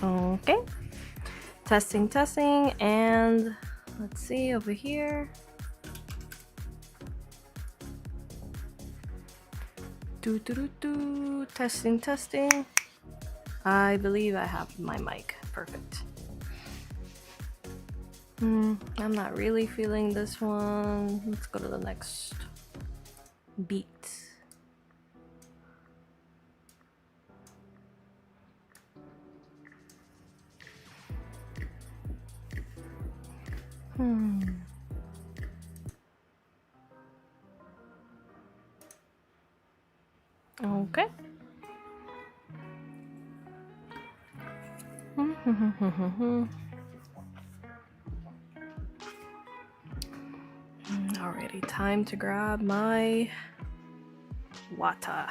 Okay. Testing, testing, and let's see over here. Testing, testing. I believe I have my mic. Perfect. I'm not really feeling this one. Let's go to the next beat. Okay. Alrighty, time to grab my water.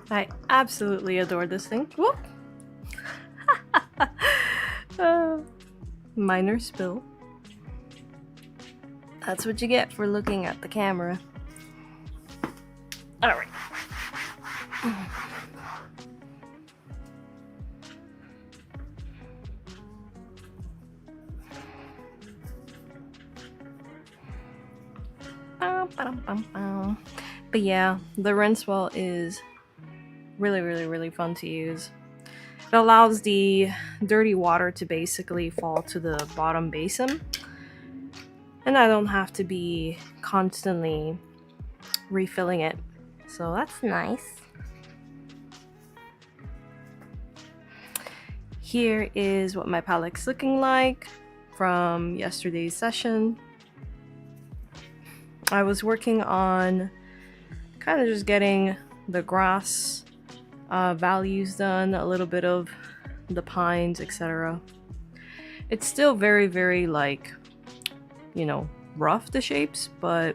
I absolutely adore this thing. Whoop! Minor spill. That's what you get for looking at the camera. Alright. But yeah, the rinse well is really fun to use. It allows the dirty water to basically fall to the bottom basin, and I don't have to be constantly refilling it, so that's nice. Here is what my palette's looking like from yesterday's session. I was working on kind of just getting the grass values done, a little bit of the pines, etc. It's still very like, you know, rough, the shapes, but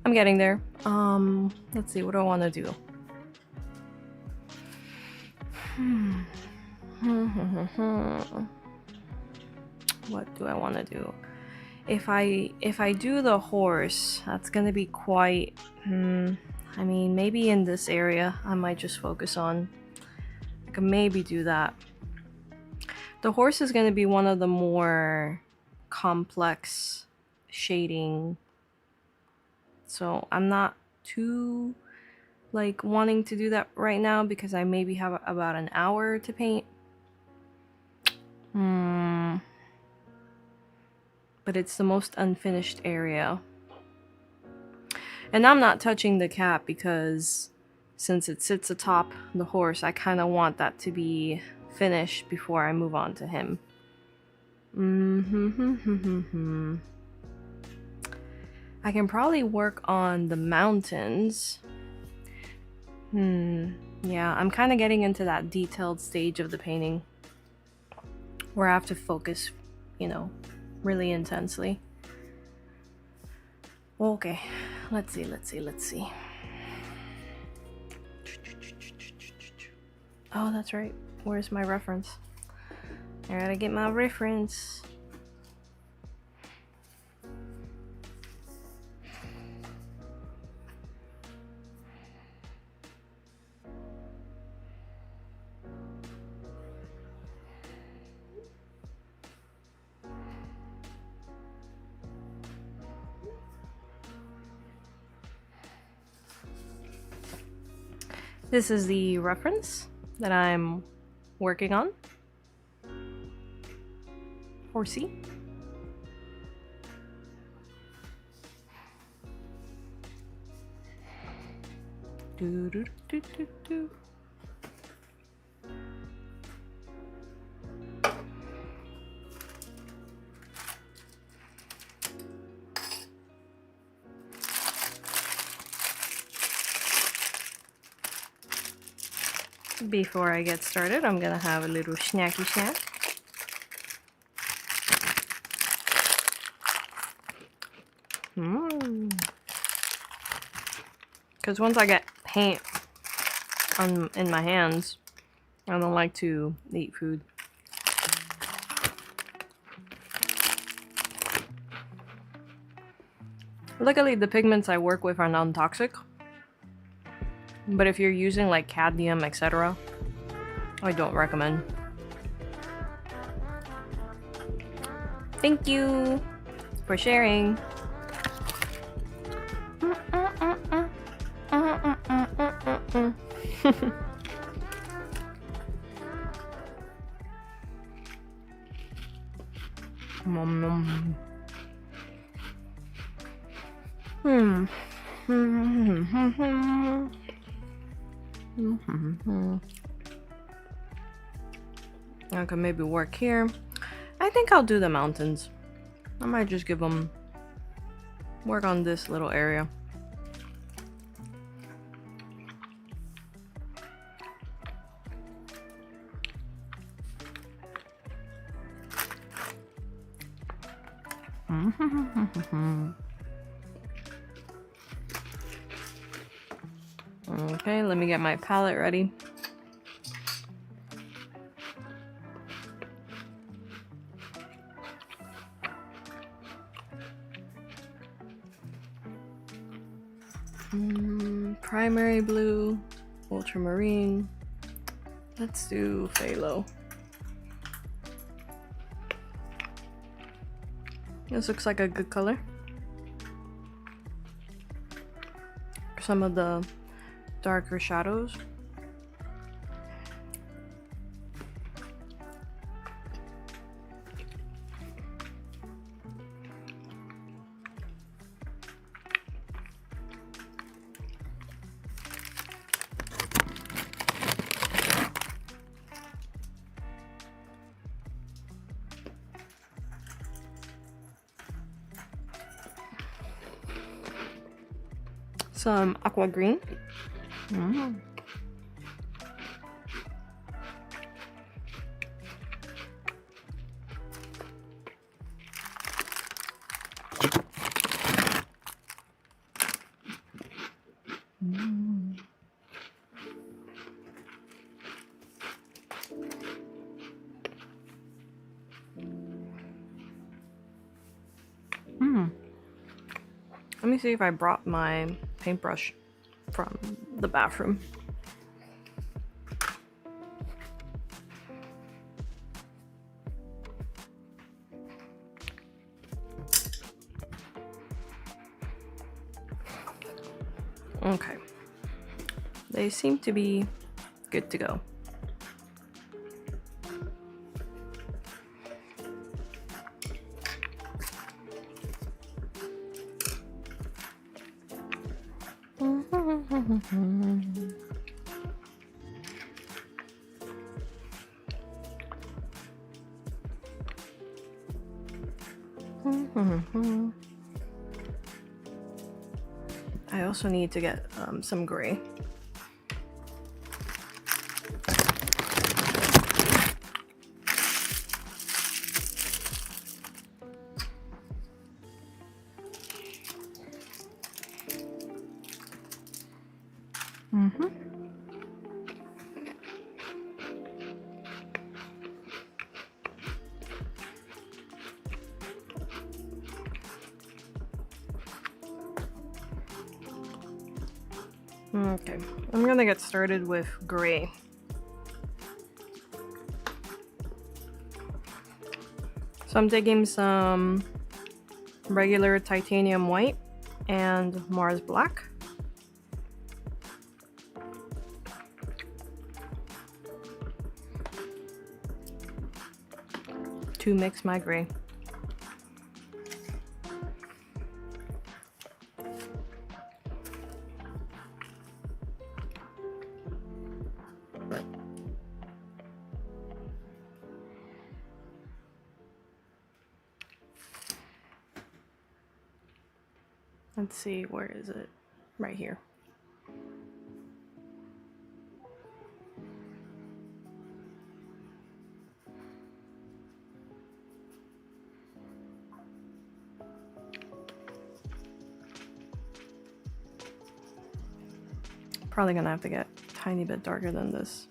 I'm getting there. Let's see, what do I want to do? What do I want to do? If I do the horse, that's gonna be quite I mean, maybe in this area I might just focus on. I could maybe do that. The horse is gonna be one of the more complex shading, so I'm not too like wanting to do that right now because I maybe have about an hour to paint. But it's the most unfinished area. And I'm not touching the cap because since it sits atop the horse, I kind of want that to be finished before I move on to him. I can probably work on the mountains. Yeah, I'm kind of getting into that detailed stage of the painting where I have to focus, you know, really intensely. Okay, let's see. Oh, that's right. Where's my reference? I gotta get my reference. This is the reference that I'm working on. Horsey. Before I get started, I'm gonna have a little snacky snack. Because once I get paint in my hands, I don't like to eat food. Luckily, the pigments I work with are non-toxic. But if you're using like cadmium, etc., I don't recommend. Thank you for sharing. I could maybe work here. I think I'll do the mountains. I might just give them work on this little area. Okay, let me get my palette ready. Primary blue, ultramarine. Let's do phthalo. This looks like a good color. Some of the darker shadows. Some aqua green. Let me see if I brought my paintbrush from the bathroom. Okay. They seem to be good to go. I also need to get some gray. Okay, I'm gonna get started with gray. So I'm taking some regular titanium white and Mars black. To mix my gray. Let's see, where is it? Right here. Probably gonna have to get a tiny bit darker than this.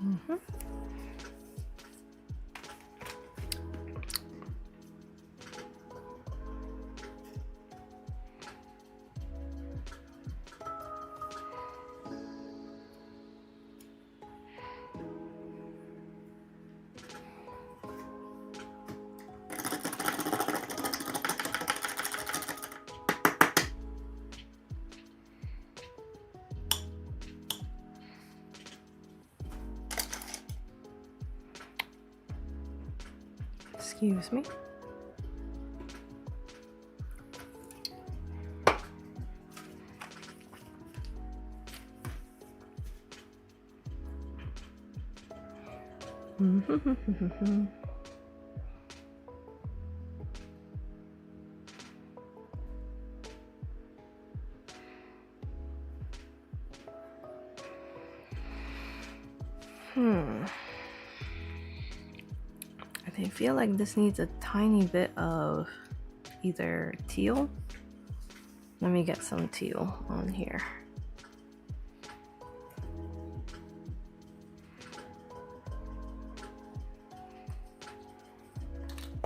Mm-hmm. Excuse me. I feel like this needs a tiny bit of either teal. Let me get some teal on here.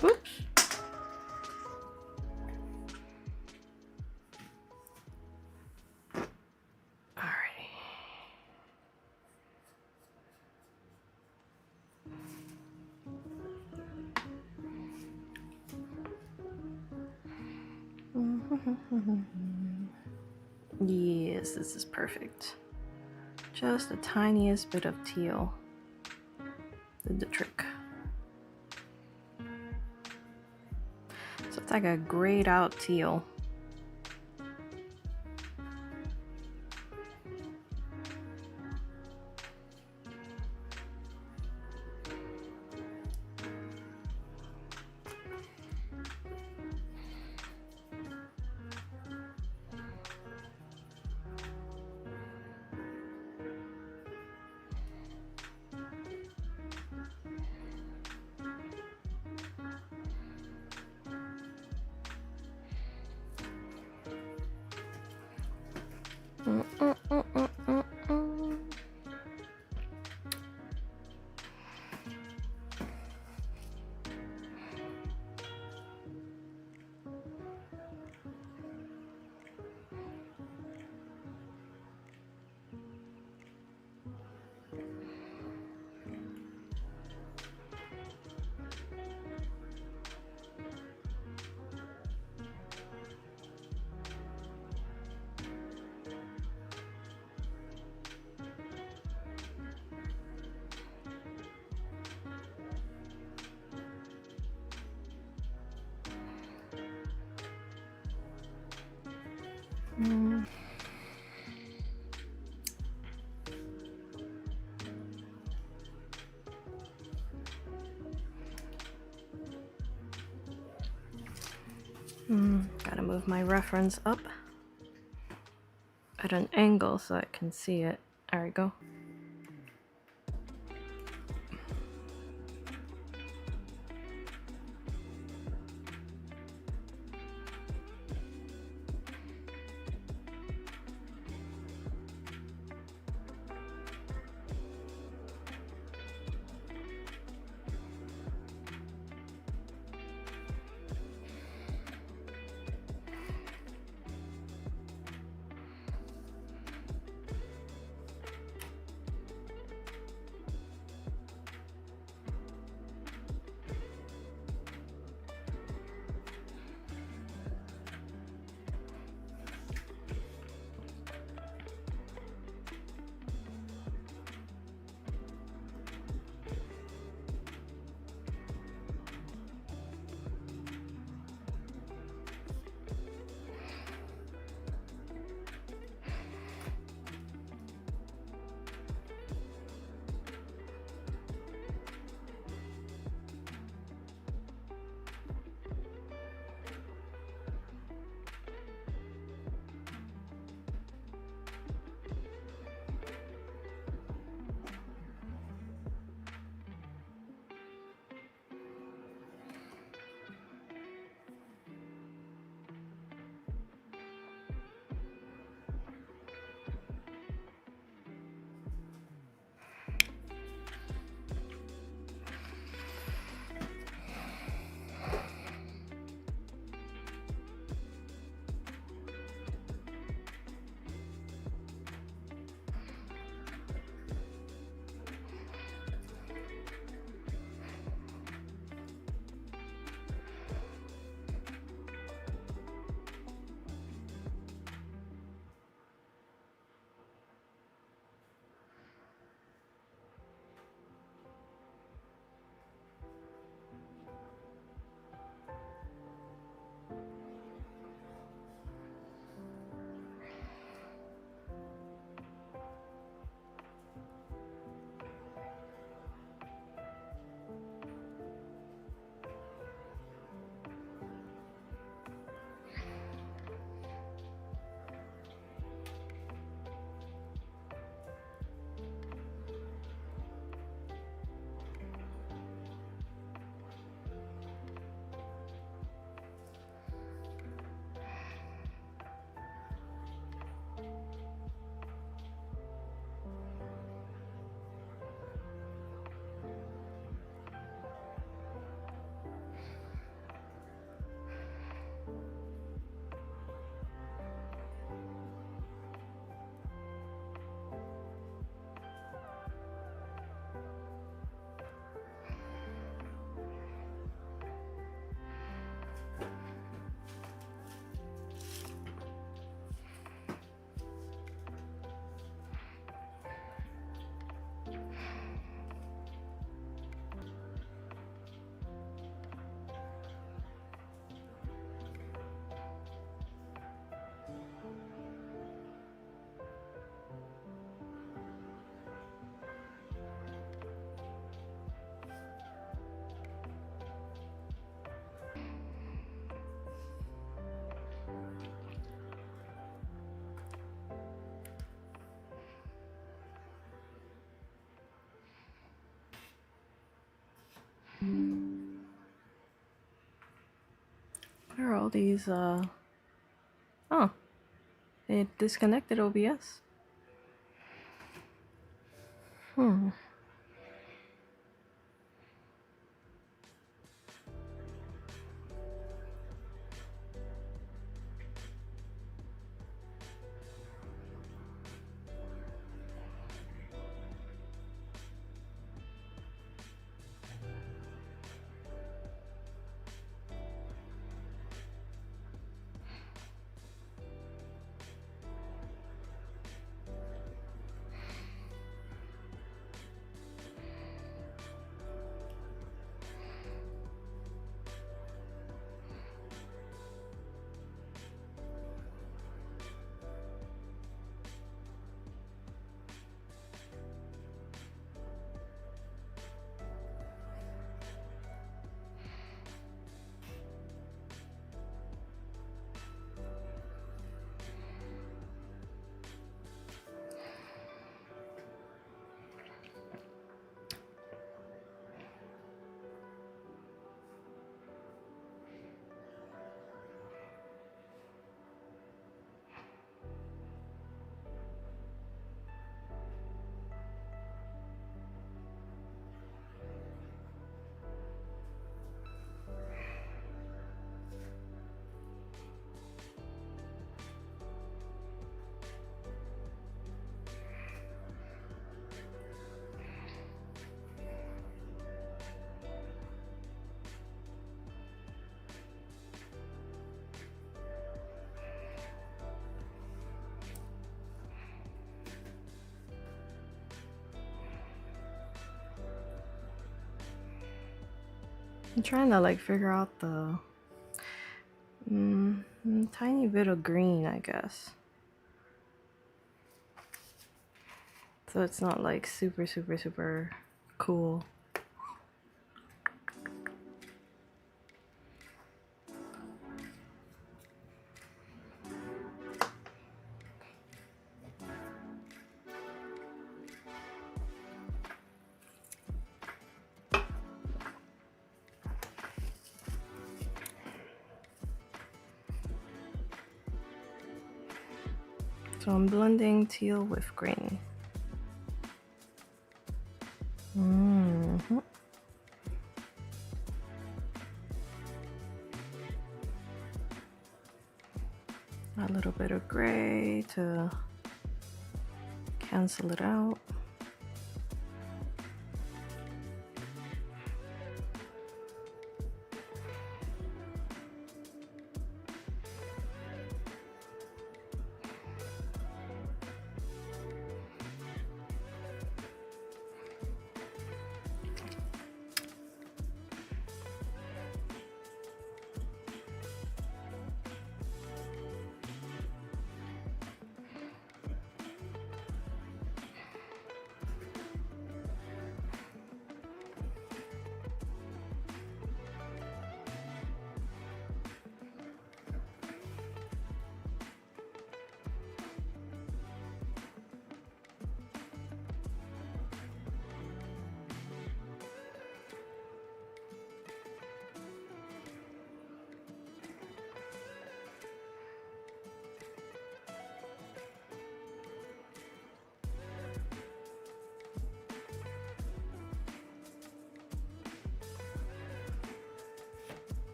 Whoops. Alrighty. Yes, this is perfect. Just the tiniest bit of teal did the trick. So it's like a grayed out teal. Gotta move my reference up at an angle so I can see it. There we go. all these, oh, it disconnected OBS. I'm trying to like figure out the tiny bit of green, I guess. So it's not like super, super, super cool. So I'm blending teal with green. A little bit of gray to cancel it out.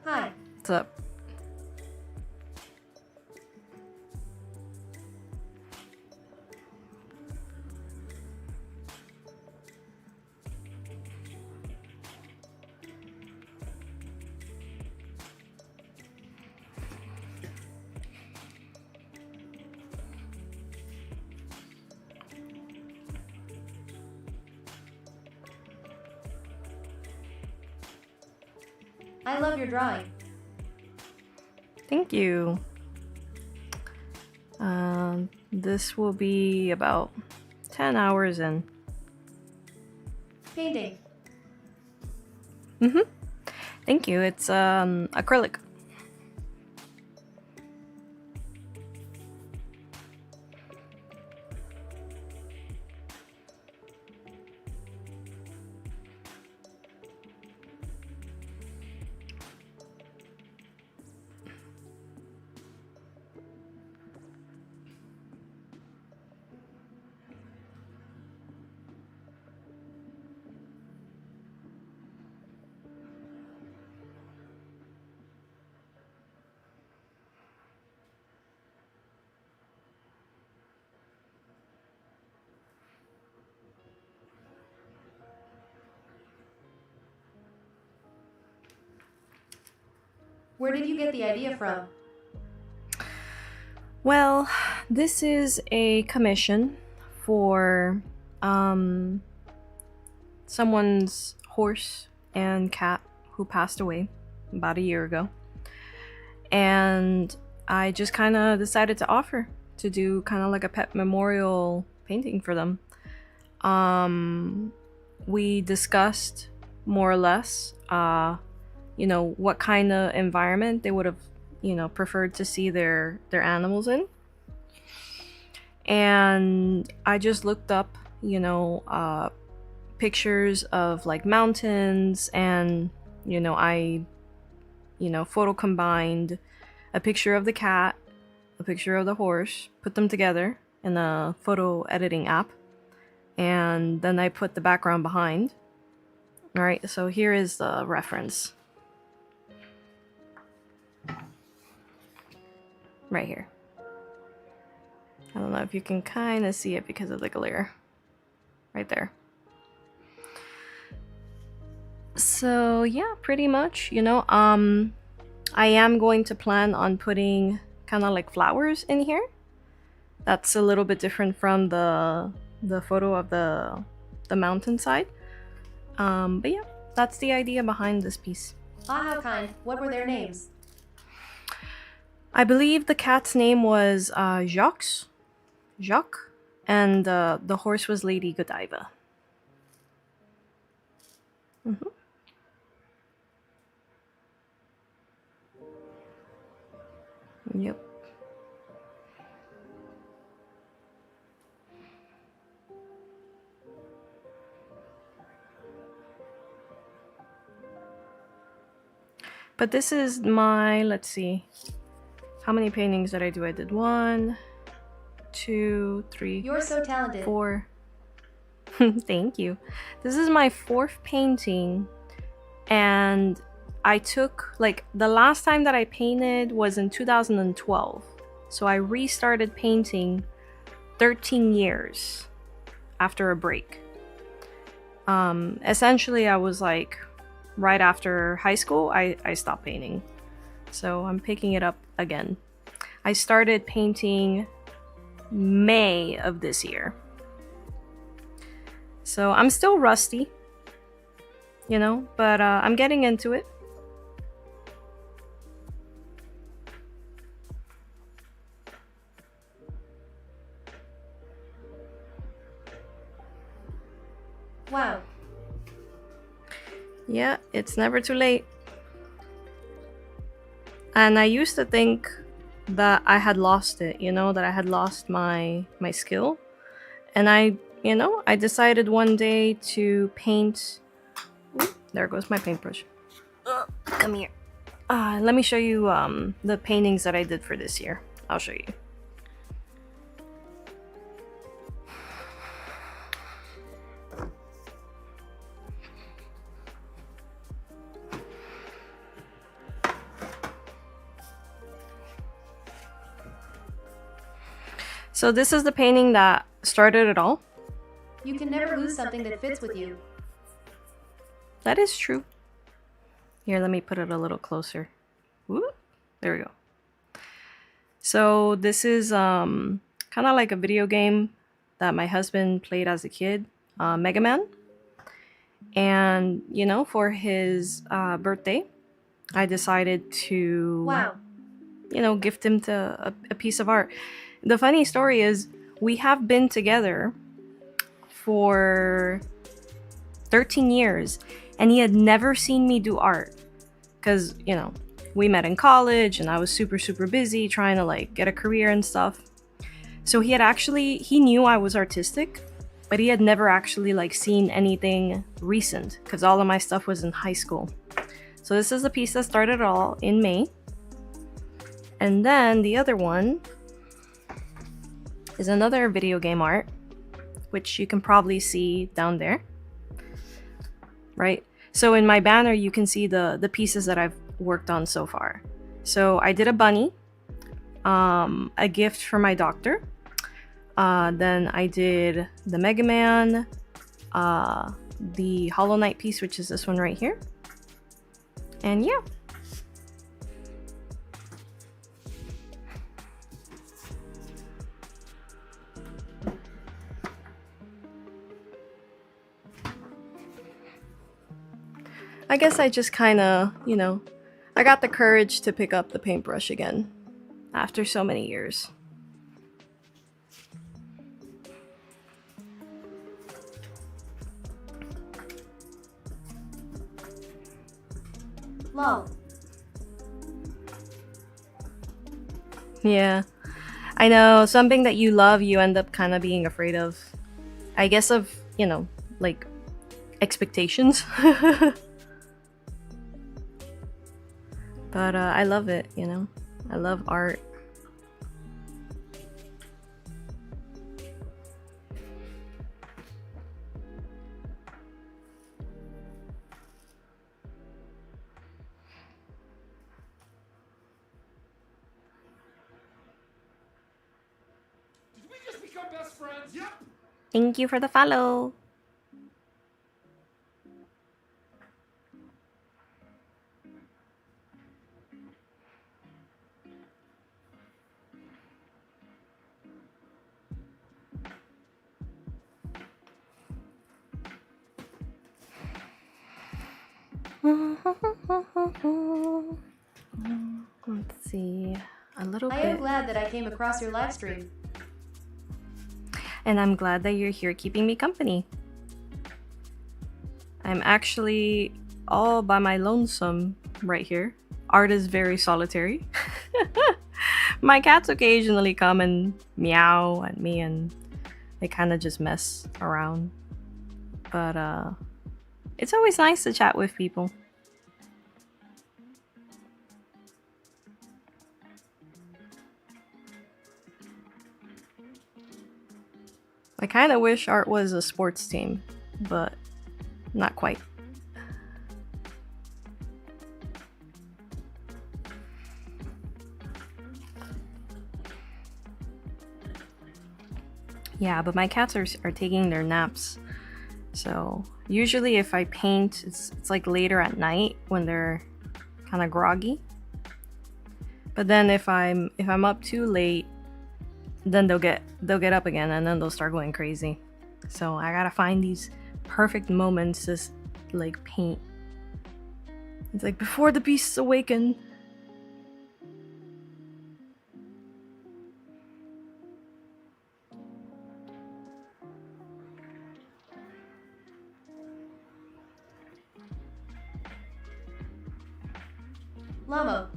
Hi. What's up? I love your drawing. Thank you. This will be about 10 hours in. Painting. Thank you. It's acrylic. Where did you get the idea from? Well, this is a commission for someone's horse and cat who passed away about a year ago. And I just kind of decided to offer to do kind of like a pet memorial painting for them. We discussed more or less, what kind of environment they would have, preferred to see their animals in. And I just looked up, pictures of like mountains, and I photo combined a picture of the cat, a picture of the horse, put them together in a photo editing app, and then I put the background behind. All right, so here is the reference. Right here. I don't know if you can kind of see it because of the glare. Right there. So yeah, pretty much, I am going to plan on putting kind of like flowers in here. That's a little bit different from the photo of the mountainside. But yeah, that's the idea behind this piece. Ah, how kind. What were their names? I believe the cat's name was Jacques, and the horse was Lady Godiva. Yep. But this is my, let's see, how many paintings did I do? I did 1, 2, 3. You're so talented. 4. Thank you. This is my 4th painting, and I took, like, the last time that I painted was in 2012. So I restarted painting 13 years after a break. Essentially, I was like, right after high school, I stopped painting. So I'm picking it up again. I started painting May of this year. So I'm still rusty, but I'm getting into it. Wow. Yeah, it's never too late. And I used to think that I had lost it, that I had lost my skill. And I decided one day to paint. Ooh, there goes my paintbrush. Come here. Let me show you the paintings that I did for this year. I'll show you. So this is the painting that started it all. You can never lose something that fits with you. That is true. Here, let me put it a little closer. Ooh, there we go. So this is kind of like a video game that my husband played as a kid, Mega Man. And, for his birthday, I decided to, Wow. gift him a piece of art. The funny story is, we have been together for 13 years, and he had never seen me do art. Because, we met in college, and I was super, super busy trying to, like, get a career and stuff. So he knew I was artistic, but he had never actually, like, seen anything recent, because all of my stuff was in high school. So this is the piece that started it all in May. And then the other one is another video game art, which you can probably see down there. Right? So in my banner, you can see the pieces that I've worked on so far. So I did a bunny, a gift for my doctor. Then I did the Mega Man, the Hollow Knight piece, which is this one right here. And yeah. I guess I just kind of, I got the courage to pick up the paintbrush again after so many years. Lol. Yeah. I know, something that you love, you end up kind of being afraid of. I guess of, like, expectations. But I love it, I love art. Did we just become best friends? Yep. Thank you for the follow. Let's see, a little I bit. am glad that I came across your live stream. And I'm glad that you're here keeping me company. I'm actually all by my lonesome right here. Art is very solitary. My cats occasionally come and meow at me, and they kind of just mess around. But it's always nice to chat with people. I kind of wish art was a sports team, but not quite. Yeah, but my cats are taking their naps. So usually if I paint, it's like later at night when they're kind of groggy. But then if I'm up too late, then they'll get up again, and then they'll start going crazy. So I gotta find these perfect moments to like paint. It's like before the beasts awaken. Llama.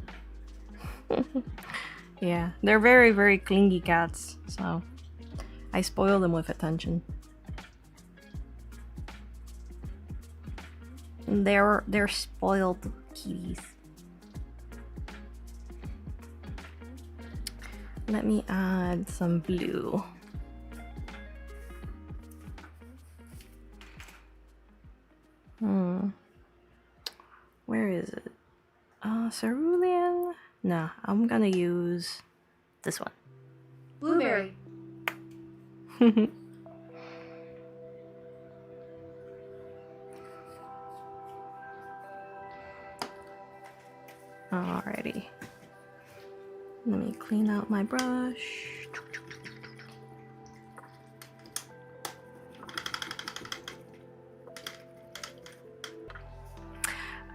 Yeah, they're very, very clingy cats, so I spoil them with attention. And they're spoiled kitties. Let me add some blue. Where is it? Cerulean? Nah, I'm gonna use this one. Blueberry. Alrighty. Let me clean out my brush.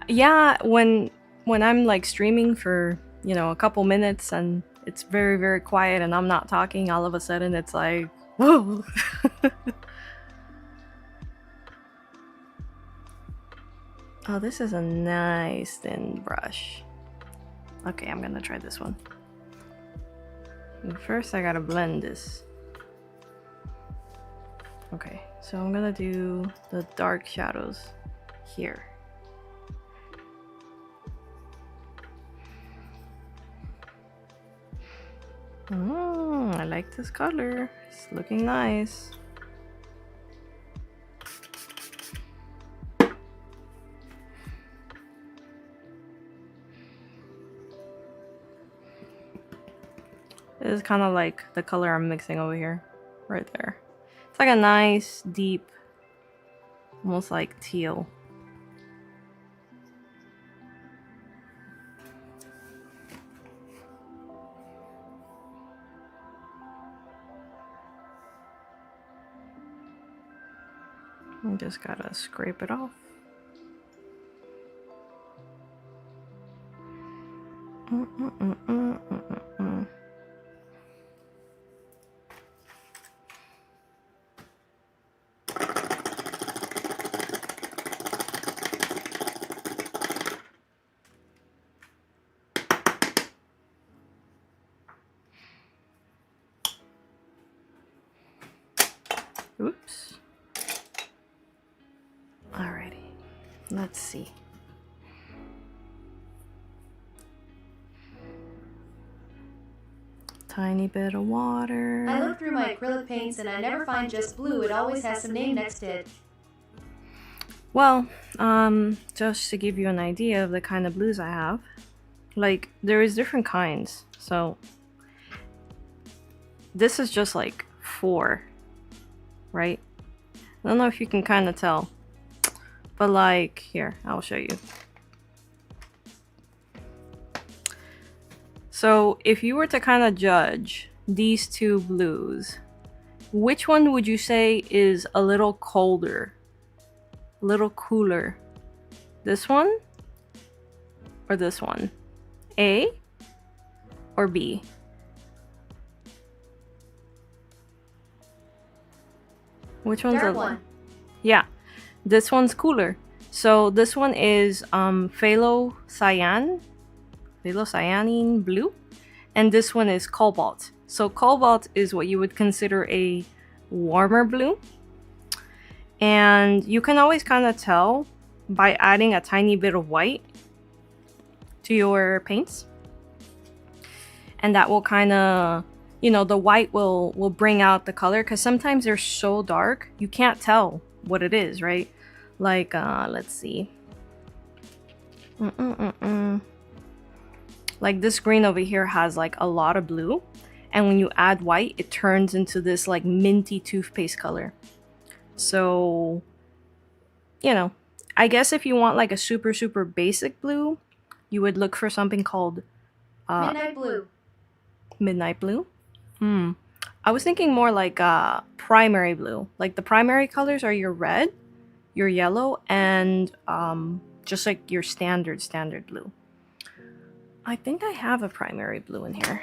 Yeah, when when I'm like streaming for, you know, a couple minutes and it's very, very quiet and I'm not talking, all of a sudden it's like, whoa. Oh, this is a nice thin brush. Okay, I'm gonna try this one. And first I gotta blend this. Okay, so I'm gonna do the dark shadows here. I like this color. It's looking nice. This is kind of like the color I'm mixing over here, right there. It's like a nice, deep, almost like teal. I just gotta scrape it off. Oops. Alrighty, let's see. Tiny bit of water. I look through my acrylic paints and I never find just blue. It always has some name next to it. Well, just to give you an idea of the kind of blues I have, like, there is different kinds. So, this is just like 4, right? I don't know if you can kind of tell, but like, here, I'll show you. So, if you were to kind of judge these two blues, which one would you say is a little colder? A little cooler? This one? Or this one? A or B? Which one's Dark the one. Yeah, this one's cooler. So this one is phthalo-cyanine blue, and this one is cobalt. So cobalt is what you would consider a warmer blue, and you can always kind of tell by adding a tiny bit of white to your paints, and that will kind of, you know, the white will bring out the color, because sometimes they're so dark you can't tell what it is, right? Like let's see. Like this green over here has like a lot of blue, and when you add white it turns into this like minty toothpaste color. So, you know, I guess if you want like a super basic blue, you would look for something called Midnight blue. midnight blue. I was thinking more like primary blue. Like the primary colors are your red, your yellow, and just like your standard blue. I think I have a primary blue in here.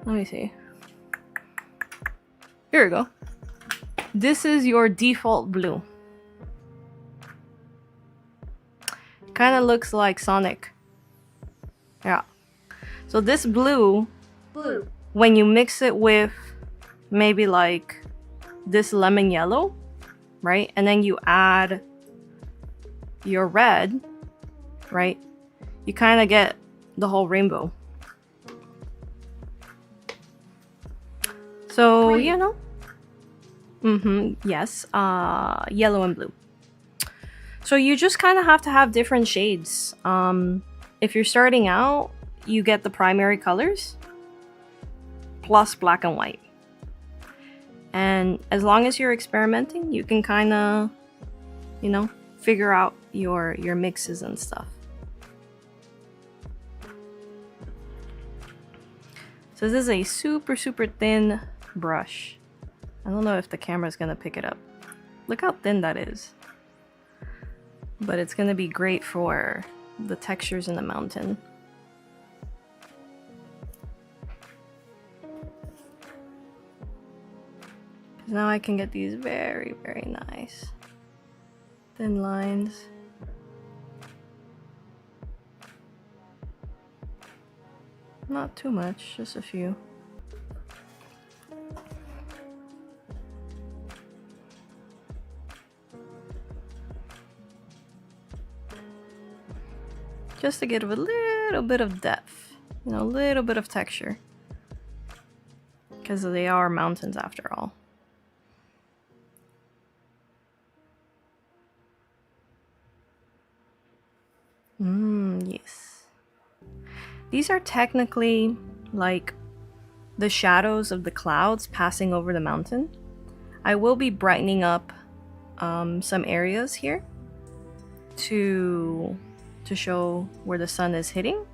Let me see. Here we go. This is your default blue. Kind of looks like Sonic. Yeah. So this blue, when you mix it with maybe like this lemon yellow, right? And then you add your red, right? You kind of get the whole rainbow. So, Green. you know. Yes. Yellow and blue. So you just kind of have to have different shades. If you're starting out, you get the primary colors plus black and white. And as long as you're experimenting, you can kind of, you know, figure out your mixes and stuff. So this is a super thin brush. I don't know if the camera's gonna pick it up. Look how thin that is. But it's gonna be great for the textures in the mountain. Now I can get these very, very nice thin lines. Not too much, just a few. Just to give a little bit of depth, you know, a little bit of texture. Because they are mountains after all. Yes. These are technically like the shadows of the clouds passing over the mountain. I will be brightening up some areas here to show where the sun is hitting.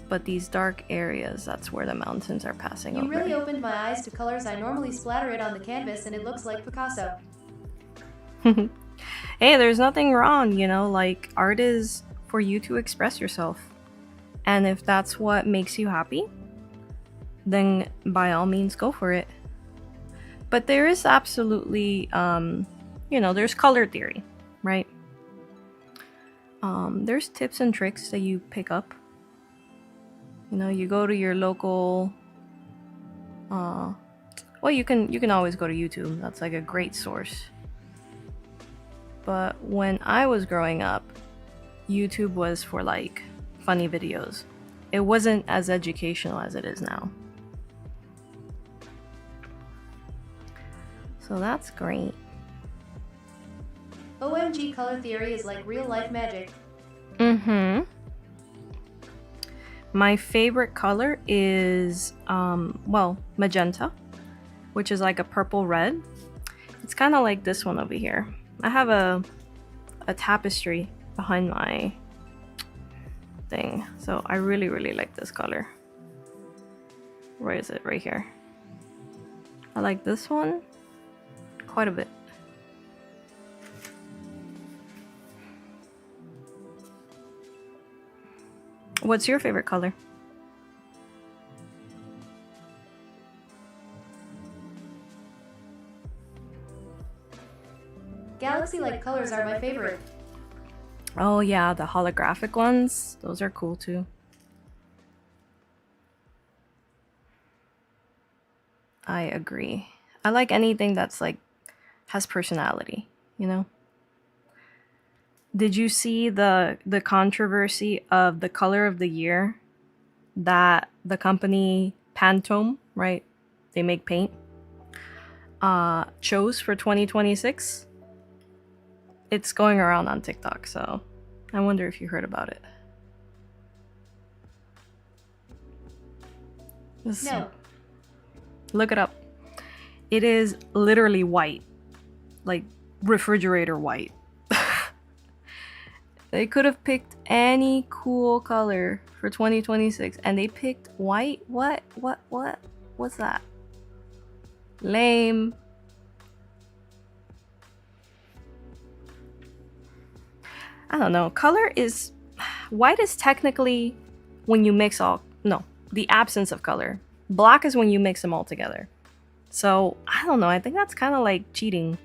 But these dark areas, that's where the mountains are passing over. You really opened my eyes to colors I normally splatter it on the canvas and it looks like Picasso. Hey, there's nothing wrong, you know, like art is for you to express yourself. And if that's what makes you happy, then by all means go for it. But there is absolutely, you know, there's color theory, right? There's tips and tricks that you pick up. You know, you go to your local, well, you can always go to YouTube. That's like a great source. But when I was growing up, YouTube was for like funny videos. It wasn't as educational as it is now. So that's great. OMG, color theory is like real life magic. My favorite color is, well, magenta, which is like a purple red. It's kind of like this one over here. I have a tapestry behind my thing, so I really, really like this color. Where is it? Right here. I like this one quite a bit. What's your favorite color? Galaxy-like colors are my favorite. Oh yeah, the holographic ones. Those are cool too. I agree. I like anything that's like has personality, you know? Did you see the controversy of the color of the year that the company Pantone, right? They make paint. Chose for 2026? It's going around on TikTok, so I wonder if you heard about it. No. Look it up. It is literally white. Like refrigerator white. They could have picked any cool color for 2026 and they picked white? What? What's that? Lame. I don't know. Color is... White is technically when you mix all... No, the absence of color. Black is when you mix them all together. So, I don't know. I think that's kind of like cheating.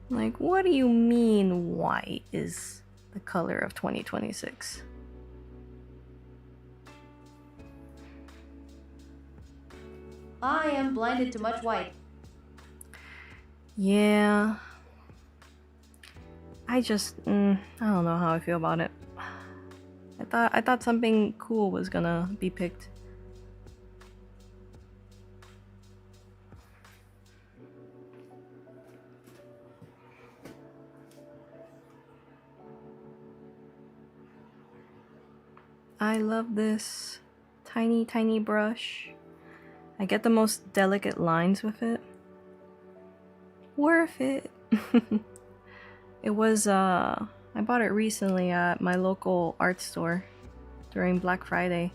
Like, what do you mean white is the color of 2026? I am blinded to much white. Yeah. I just, I don't know how I feel about it. I thought something cool was gonna be picked. I love this tiny, tiny brush. I get the most delicate lines with it. Worth it. It was, I bought it recently at my local art store during Black Friday.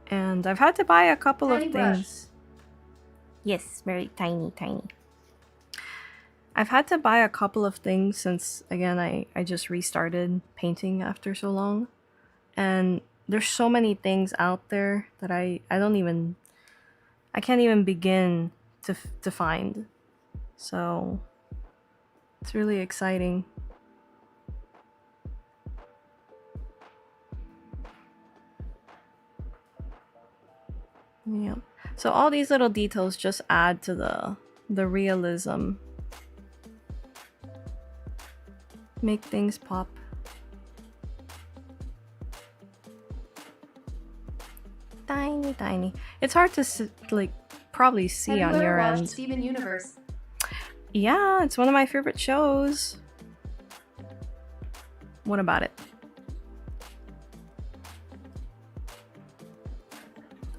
And I've had to buy a couple Tiny of brush. things. Yes, very tiny, tiny. I've had to buy a couple of things since, again, I just restarted painting after so long. And there's so many things out there that I can't even begin to find. So it's really exciting. Yeah. So all these little details just add to the realism. Make things pop. Tiny, tiny. It's hard to like probably see Have on you your ever watched end. Steven Universe? Yeah, it's one of my favorite shows. What about it?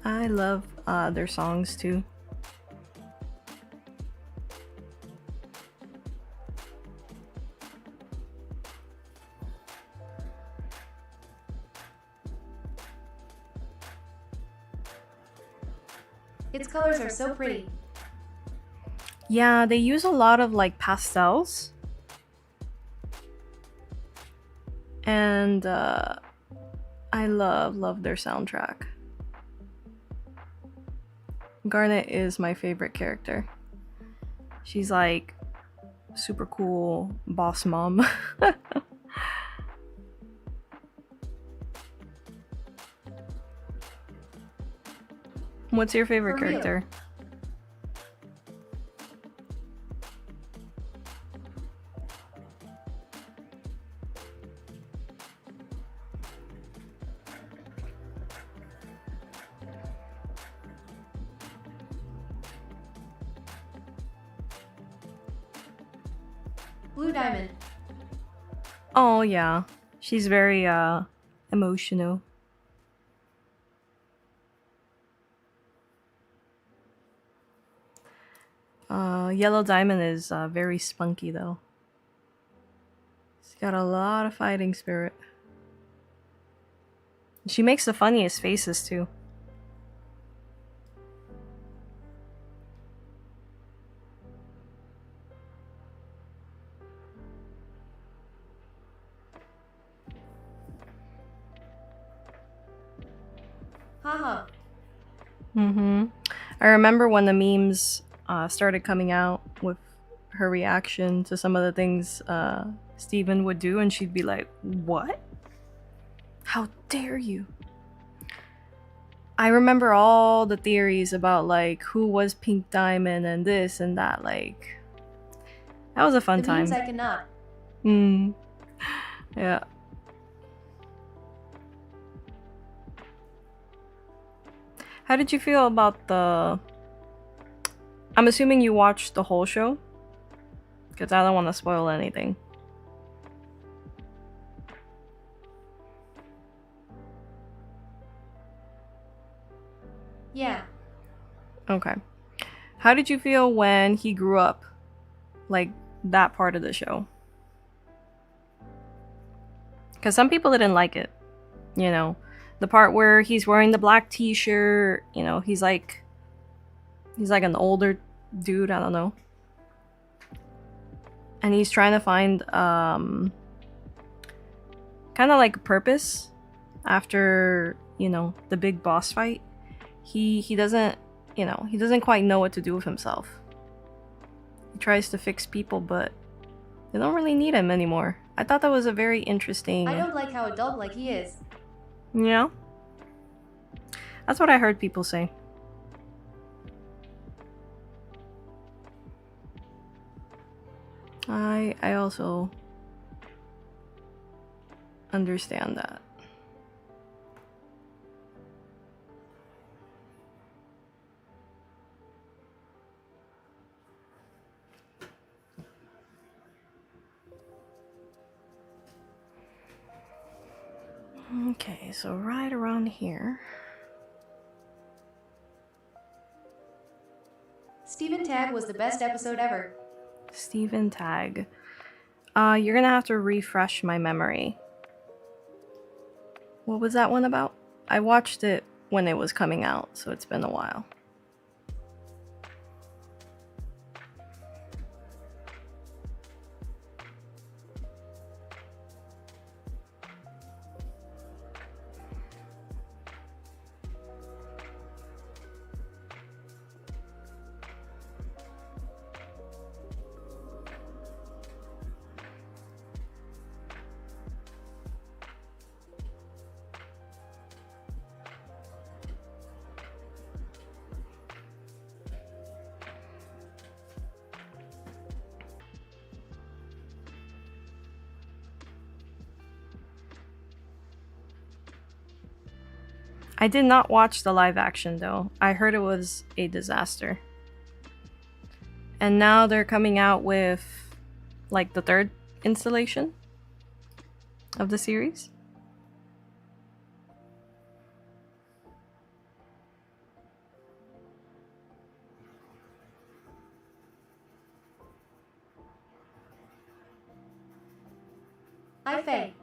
I love their songs too. Its colors are so pretty. Yeah, they use a lot of like pastels. And I love their soundtrack. Garnet is my favorite character. She's like super cool boss mom. What's your favorite For real. character? Blue Diamond. Oh yeah. She's very emotional. Yellow Diamond is very spunky though. She's got a lot of fighting spirit. She makes the funniest faces too. Haha. I remember when the memes started coming out with her reaction to some of the things Steven would do, and she'd be like, "What? How dare you?" I remember all the theories about like who was Pink Diamond and this and that. Like, that was a fun The time. memes I cannot. Yeah. How did you feel about the... I'm assuming you watched the whole show? Because I don't want to spoil anything. Yeah. Okay. How did you feel when he grew up? Like, that part of the show? Because some people didn't like it. You know, the part where he's wearing the black t-shirt, you know, he's like an older dude, I don't know. And he's trying to find kind of like a purpose after, you know, the big boss fight. He doesn't, you know, he doesn't quite know what to do with himself. He tries to fix people, but they don't really need him anymore. I thought that was a very interesting... I don't like how adult-like he is. Yeah? That's what I heard people say. I also understand that. Okay, so right around here. Steven Tag was the best episode ever. Steven Tag. You're gonna have to refresh my memory. What was that one about? I watched it when it was coming out, so it's been a while. I did not watch the live action though. I heard it was a disaster. And now they're coming out with like the third installation of the series. Hi, Faye.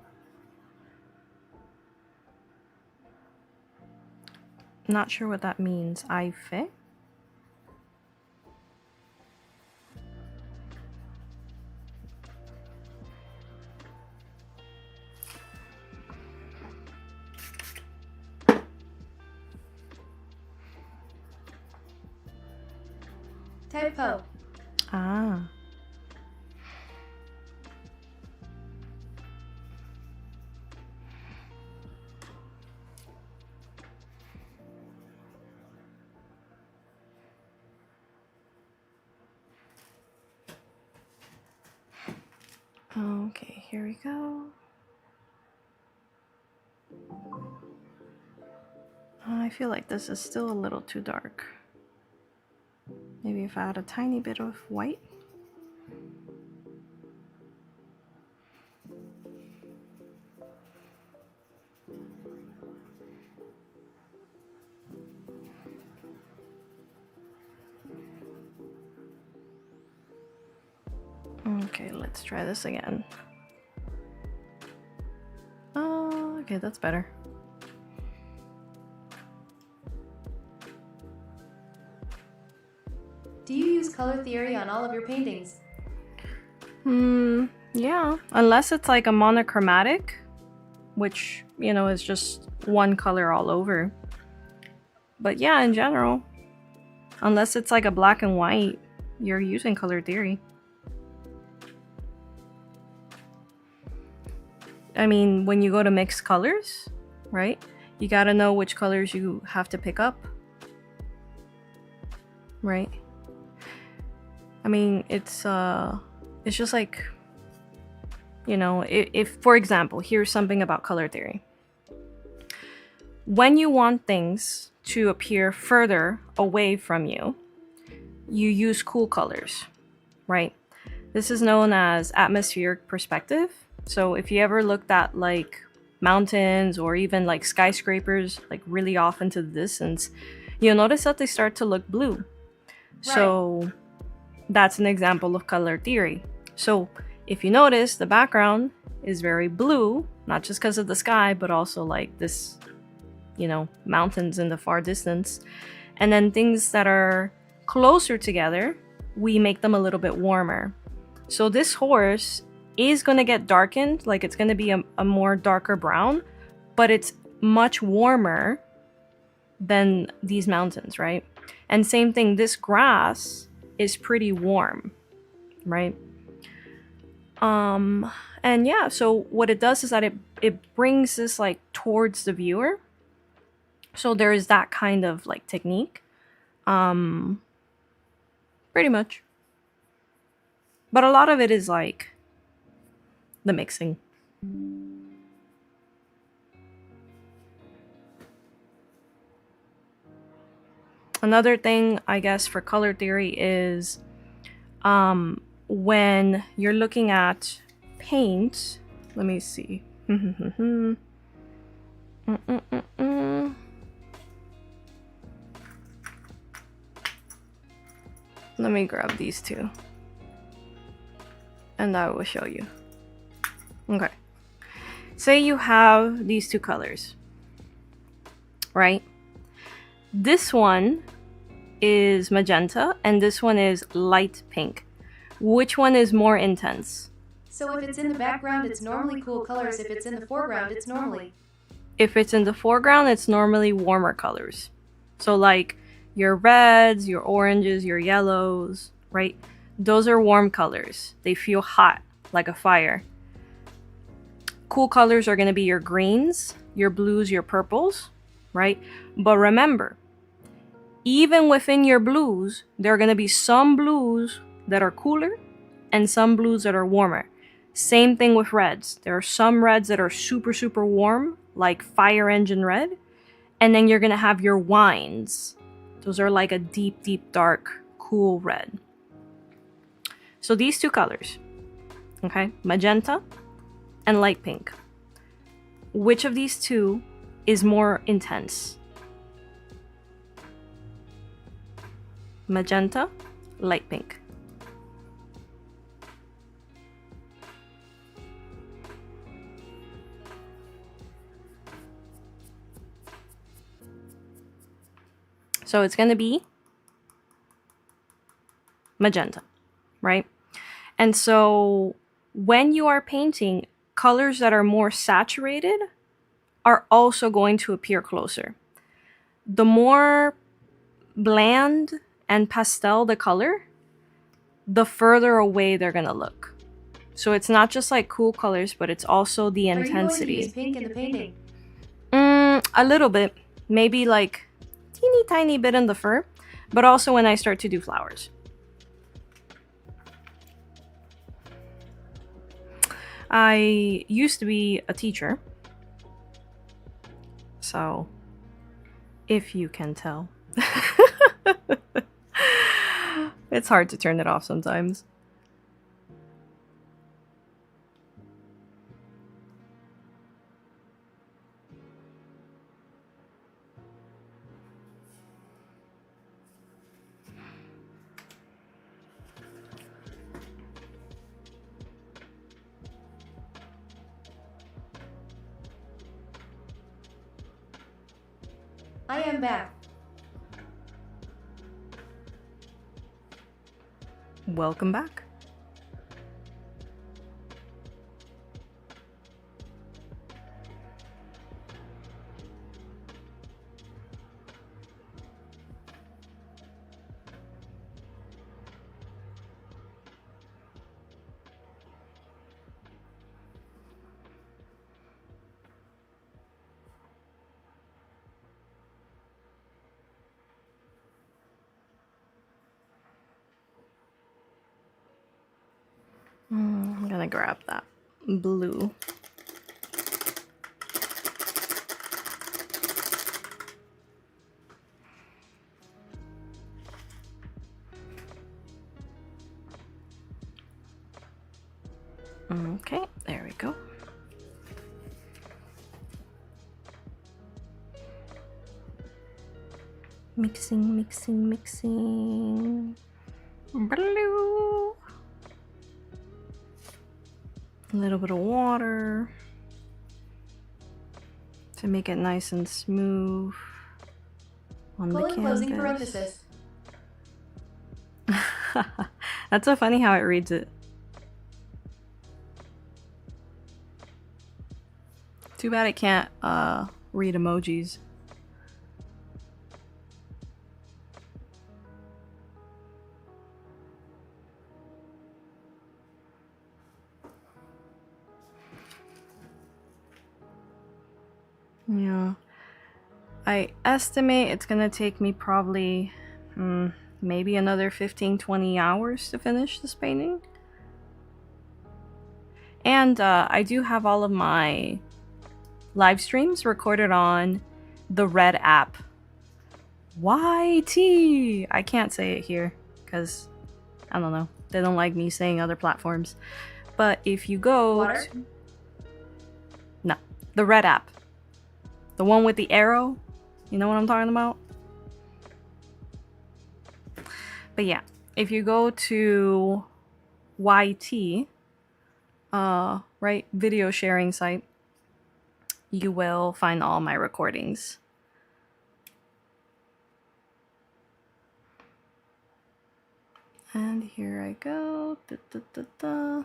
Not sure what that means. Ife? Typo. Ah. Okay, here we go. I feel like this is still a little too dark. Maybe if I add a tiny bit of white. Okay, let's try this again. Oh, okay, that's better. Do you use color theory on all of your paintings? Yeah, unless it's like a monochromatic, which, you know, is just one color all over. But yeah, in general, unless it's like a black and white, you're using color theory. I mean, when you go to mix colors, right? You gotta know which colors you have to pick up, right? I mean, it's just like, you know, if for example, here's something about color theory. When you want things to appear further away from you, you use cool colors, right? This is known as atmospheric perspective. So if you ever looked at like mountains or even like skyscrapers, like really off into the distance, you'll notice that they start to look blue. Right. So that's an example of color theory. So if you notice, the background is very blue, not just because of the sky, but also like this, you know, mountains in the far distance. And then things that are closer together, we make them a little bit warmer. So this horse is going to get darkened, like it's going to be a more darker brown, but it's much warmer than these mountains, right? And same thing, this grass is pretty warm, right? And yeah, so what it does is that it brings this like towards the viewer. So there is that kind of like technique, pretty much. But a lot of it is like the mixing. Another thing, I guess, for color theory is when you're looking at paint, let me see. Let me grab these two and I will show you. Okay. Say you have these two colors, right? This one is magenta and this one is light pink. Which one is more intense? So if it's in the background, it's normally cool colors. If it's in the foreground, it's normally... If it's in the foreground, it's normally warmer colors. So like your reds, your oranges, your yellows, right? Those are warm colors. They feel hot, like a fire. Cool colors are going to be your greens, your blues, your purples, right? But remember, even within your blues, there are going to be some blues that are cooler and some blues that are warmer. Same thing with reds. There are some reds that are super, super warm, like fire engine red. And then you're gonna have your wines. Those are like a deep, deep, dark, cool red. So these two colors, okay, magenta and light pink. Which of these two is more intense? Magenta, light pink. So it's going to be magenta, right? And so when you are painting, colors that are more saturated are also going to appear closer. The more bland and pastel the color, the further away they're going to look. So it's not just like cool colors, but it's also the intensity. Are you going to use pink in the painting? A little bit. Maybe like teeny tiny bit in the fur, but also when I start to do flowers. I used to be a teacher, so if you can tell. It's hard to turn it off sometimes. I am back. Welcome back. I'm gonna grab that blue. Okay, there we go. Mixing, mixing, mixing. Blue. A little bit of water to make it nice and smooth on the canvas. Closing parenthesis. That's so funny how it reads it. Too bad it can't read emojis. Yeah. I estimate it's gonna take me probably maybe another 15-20 hours to finish this painting. And I do have all of my live streams recorded on the Red app. YT! I can't say it here because I don't know. They don't like me saying other platforms. But if you go no, the Red app. The one with the arrow. You know what I'm talking about? But yeah, if you go to YT, right, video sharing site, you will find all my recordings. And here I go. Da, da, da, da.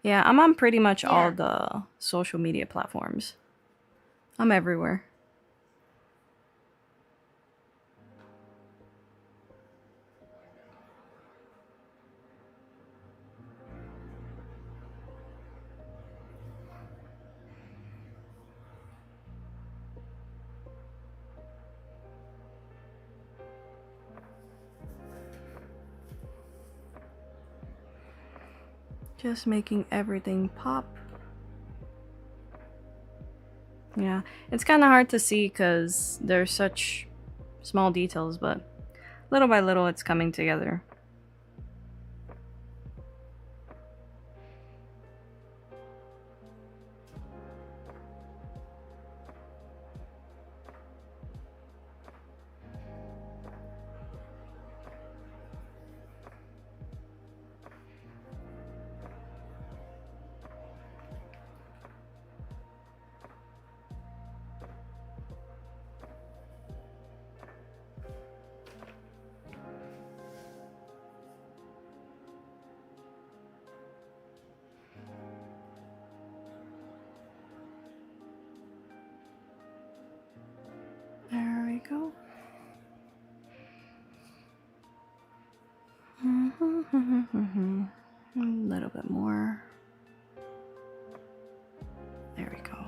Yeah, I'm on pretty much all the social media platforms. I'm everywhere. Just making everything pop. Yeah, it's kind of hard to see because there's such small details, but little by little it's coming together. There we go. A little bit more. There we go.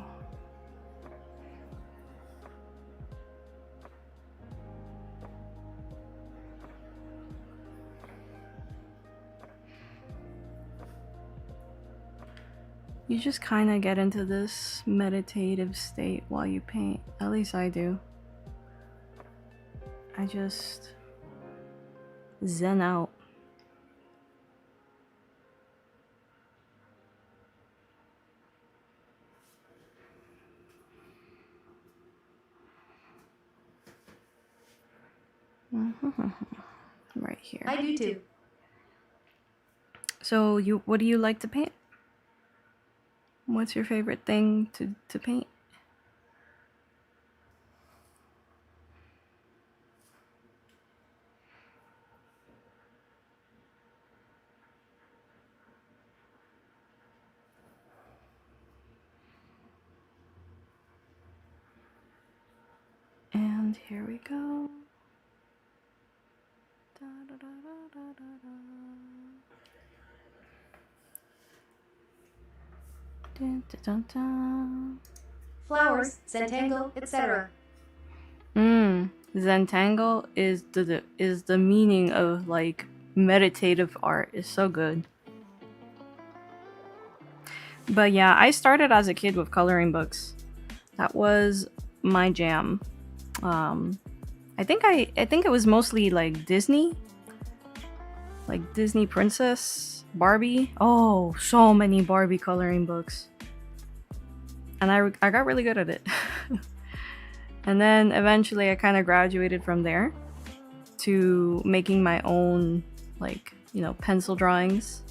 You just kind of get into this meditative state while you paint. At least I do. I just zen out. Right here. I do too. So what do you like to paint? What's your favorite thing to paint? And here we go. Da, da, da, da, da, da. Dun, dun, dun, dun. Flowers, Zentangle, etc. Zentangle is the meaning of like meditative art. It's so good. But yeah, I started as a kid with coloring books. That was my jam. I think it was mostly like Disney princess, Barbie. Oh, so many Barbie coloring books. And I got really good at it. And then eventually I kind of graduated from there to making my own, like, you know, pencil drawings.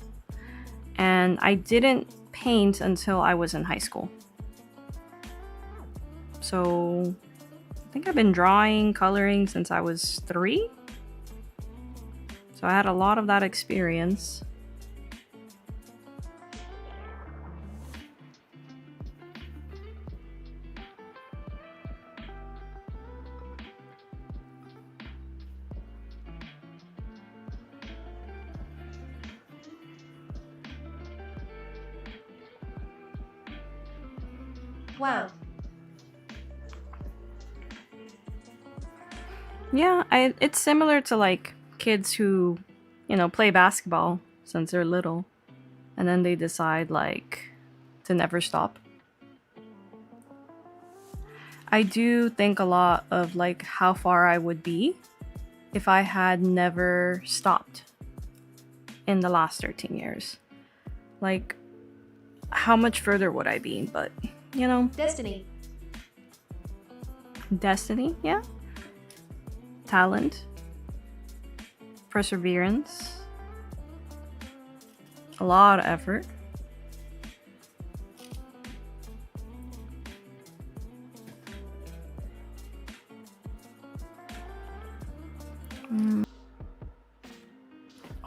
And I didn't paint until I was in high school. So I think I've been drawing, coloring since I was 3. So I had a lot of that experience. Wow. Yeah, it's similar to like kids who, you know, play basketball since they're little and then they decide like to never stop. I do think a lot of like how far I would be if I had never stopped in the last 13 years. Like, how much further would I be? But, you know, Destiny. destiny, yeah. Talent. Perseverance. A lot of effort.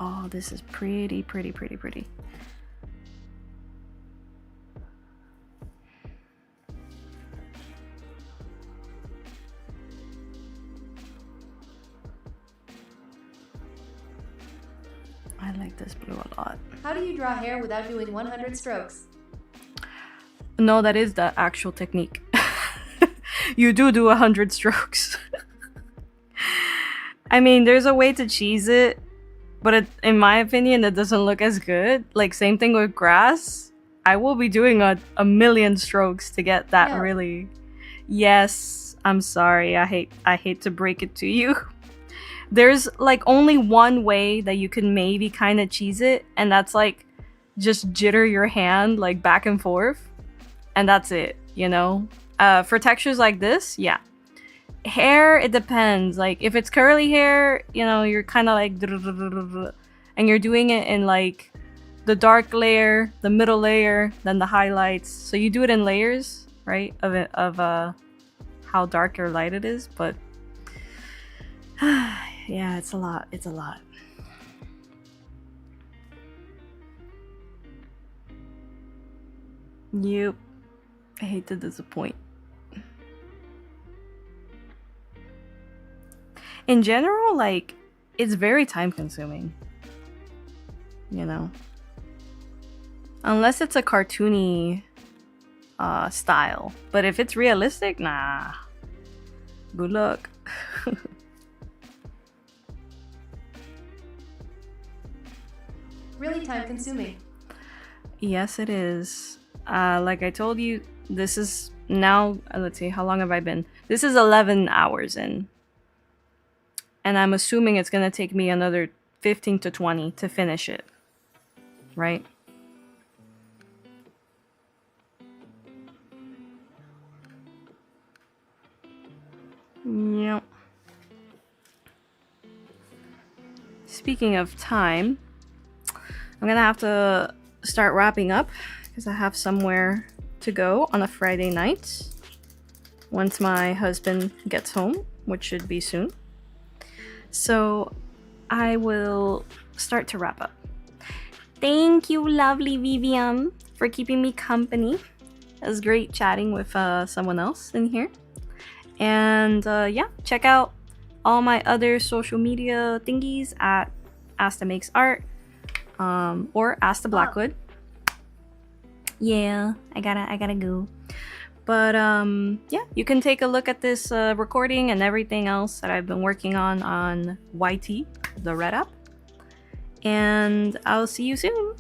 Oh, this is pretty. I like this blue a lot. How do you draw hair without doing 100 strokes? No, that is the actual technique. You do 100 strokes. I mean, there's a way to cheese it, but in my opinion, it doesn't look as good. Like, same thing with grass. I will be doing a million strokes to get that No. really Yes, I'm sorry. I hate to break it to you. There's like only one way that you can maybe kind of cheese it, and that's like just jitter your hand like back and forth, and that's it, you know? For textures like this, yeah. Hair, it depends. Like if it's curly hair, you know, you're kind of like and you're doing it in like the dark layer, the middle layer, then the highlights. So you do it in layers, right? Of how dark or light it is, but yeah, it's a lot. It's a lot. Yep. I hate to disappoint. In general, like, it's very time consuming. You know? Unless it's a cartoony style. But if it's realistic, nah. Good luck. Really time consuming. Yes, it is. Like I told you, this is now, let's see, how long have I been? This is 11 hours in. And I'm assuming it's gonna take me another 15 to 20 to finish it. Right? Yep. Speaking of time, I'm gonna have to start wrapping up because I have somewhere to go on a Friday night once my husband gets home, which should be soon. So I will start to wrap up. Thank you, lovely Vivian, for keeping me company. It was great chatting with someone else in here. And yeah, check out all my other social media thingies at Asta Makes Art or Asta Blackwood. Yeah, I gotta go. But yeah, you can take a look at this recording and everything else that I've been working on YT, the Red app. And I'll see you soon.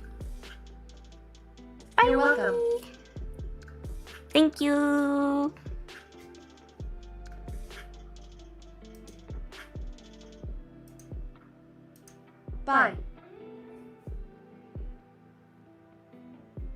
Bye. You're welcome. Thank you. Bye.